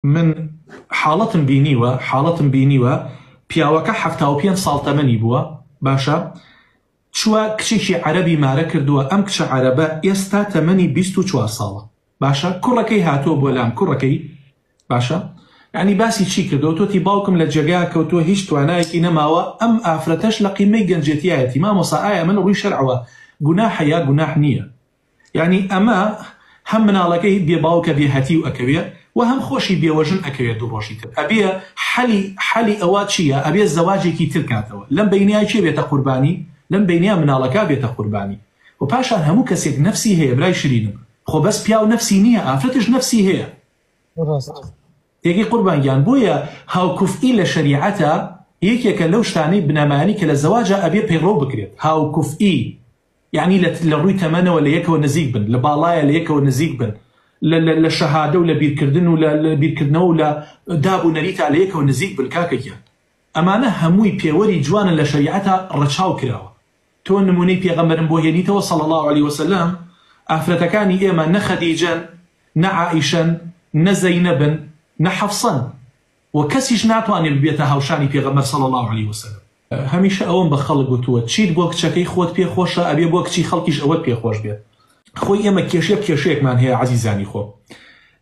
من حاڵەتم بینیوە پیاوەکە 75 ساڵ تەمەنی بووە باشە چووە کچێکی عەرەبی مارە کردووە ئەم کچە عەرەبە ئێستا تەمەنی 24 ساڵە باشە کوڕەکەی هاتووە بۆ لام کوڕەکەی باشە یعنی باسی چی کردەوە تۆتی باوکم لە جێگا کەوتووە هیچ توانایەکی نەماوە ئەم ئافرەتەش لە قیمەی گەنجێتیایەتی مامۆستا ئایا من ڕووی شەرعەوە گوناحە یا گوناح نییە یعنی ئەمە هەم مناڵەکەی بێ باوکە بێهەتی و ئەکەوێت و هەم خۆشی بێوەژن ئەکەوێت دوو ڕۆژی تر ئەبێ حەلی ئەوە چییە ئەبێ زەواجێکی تر کاتەوە لەم بینیای چێ بێتە قوربانی لەم بینیا مناڵەکە بێتە قوربانی و پاشان هەموو کەسێک نەفسی هەیە برای شیرینم خۆ بەس پیا و نەفسی نییە ئافرەتش نەفسی هەیە تێگەی قوربانگیان بۆیە هاوکوفئی لە شەریعەتە یەکێکە لەو شتانەی بنەمایانی کە لە زەواجە ئەبێ پەیڕەو بکرێت هاوکوفئی یعنی لە ڕووی تەمەنەوە لە یەکەوە نزیک بن لە باڵایە لە یەکەوە نزیک بن لە شەهادە و لە بیرکردن و لە بیرکردنەوە و لە دابوونەریتا لە یەکەوە نزیک بن کاکەکیان ئەمانە هەمووی پێوەری جوانن لە شەریعەتە ڕەچاو کراوە تۆ نمونەی پێغەمبەرم بۆ هێنیتەوە صلی الله علیه وسلم ئافرەتەکانی ئێمە نە خەدیجەن نە عائیشەن نە زەینەبن نە حەفسەن و کەسیش ناتوانێت ببێتە هاوشانی پێغەمبەر صلی الله علیه وسلم هەمیشە ئەوەم بە خەڵک گوتووە چیت بۆ کچەکەی خۆت پێخۆشە ئەبێ بۆ کچی خەڵکیش ئەوەت پێخۆش بێت خۆی ئێمە کێشەیەکمان هەیە عەزیزانی خۆ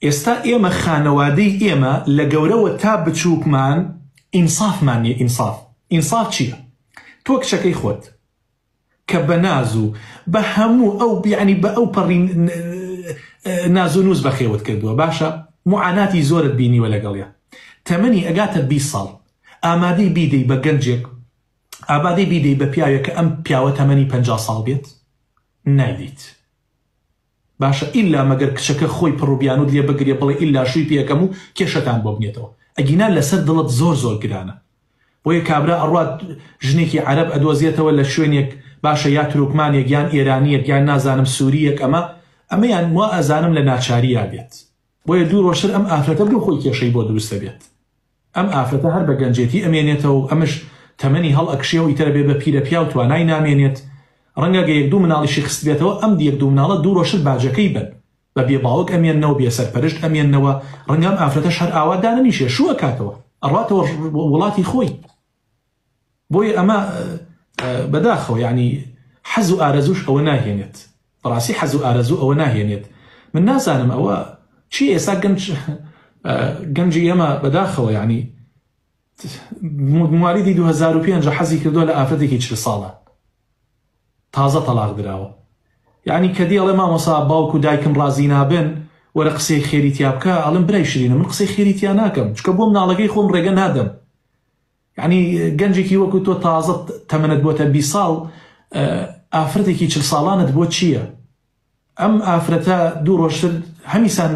ئێستا ئێمە خانەوادەی ئێمە لە گەورەوە تا بچووکمان ئینسافمان نیە ئینساف چییە تۆ کچەکەی خۆت کە بە ناز و بە هەموو ئەو بیعنی بە ئەو پەڕی ناز و نووز بەخێوت کردووە باشە معاناتی زۆرت بینیوە لەگەڵیە تەمەنی ئەگاتە 20 ساڵ ئامادەی بیدەی بە گەنجێک ئامادەی بیدەی بە پیاوێک کە ئەم پیاوە تەمەنی 50 ساڵ بێت نایدیت باشە ئیلا مەگەر کچەکە خۆی پڕوبیانوت لێ بگرێ بڵێ ئیلا شووی پێکەم و کێشەتان بۆ بنێتەوە ئەگینا لەسەر دڵت زۆر گرانە بۆیە کابرا ئەڕوات ژنێکی عەرەب ئەدۆزێتەوە لە شوێنێک باشە یا تروکمانێک یان ئێرانیەک یان نازانم سووریەک ئەمەیان وا ئەزانم لە ناچاریە بێت بۆیە دوو ڕۆژتر ئەم ئافرەتە بلو خۆی کێشەی بۆ دروستە بێت ئەم ئافرەتە هەر بە گەنجێتی ئەمێنێتەوە ئەمش تەمەنی هەڵ ئەکشێ و ئیترە بێ بە پیرە پیا و توانای نامێنێت ڕەنگە گە یەک دوو مناڵیشی خست بێتەوە ئەم یەک دوو مناڵە دوو ڕۆژتر باجەکەی بن بە بێ باوک ئەمێننەوە بێ سەرپەرشت ئەمێننەوە ڕەنگە ئەم ئافرەتەش هەر ئاوا دانەنیشێ شووە کاتەوە ئەڕاتەوە وڵاتی خۆی بۆیە ئەمە بەداخەوە یعنی حەز و ئارەزوش ئەوە ناهێنێت بەڕاستی حەز و ئارەزوو ئەوە ناهێنێت من نازانم ئەوە چی ئێستا گەنجی ئێمە بەداخەوە یعنی موالیدی 2005 حەزی کردووە لە ئافرەتێکی 40 ساڵە تازە تەلاق دراوە یعنی کە دیڵێ مامۆستا باوک و دایکم ڕازی نابن وەرە قسەی خێریتیا بکە ئەڵم برای شیرینە من قسەی خێریتیا ناکەم چکە بۆ مناڵەکەی خۆم ڕێگە نادەم یعنی گەنجێکی وەکو تۆ تازە تەمەنت بۆتە 20 ساڵ ئافرەتێکی 40 ساڵانت بۆ چییە ئەم ئافرەتە دوو ڕۆژتر هەمیسان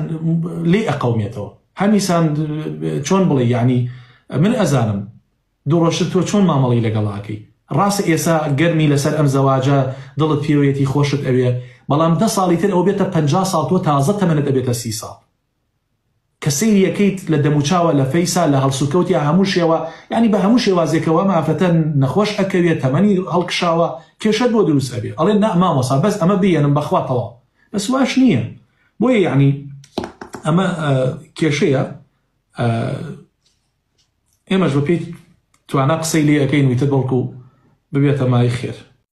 لێ ئەقەومێتەوە هەمیسان چۆن بڵێ یعنی من ئەزانم دوو ڕۆژتر تۆ چۆن مامەڵی لەگەڵاکەی ڕاستە ئێستا گەرمی لەسەر ئەم زەواجە دڵت پێوێتی خۆشت ئەوێ بەڵام 10 ساڵی تر ئەو بێتە 50 ساڵ تۆ تازە تەمەنت ئەبێتە 30 ساڵ کە سەیری یەکەیت لە دەموچاوە لە فەیسا لە هەڵسوکەوتی هەموو شێوە ینی بە هەموو شێوازێکەوە ئافرەتە نەخۆش ئەکەوێت تەمەنی هەڵکشاوە کێشەت بۆ دروست ئەبێ ئەڵێ نا مامۆستا بەس ئەمە بێنم بەخواتەوە بەس واش نییە بۆیە یعنی ئەمە کێشەیە ئێمەش بە پێی توانە قسەی لێ ئەەکەین ویتر بەڵکو ببێتە مای خێر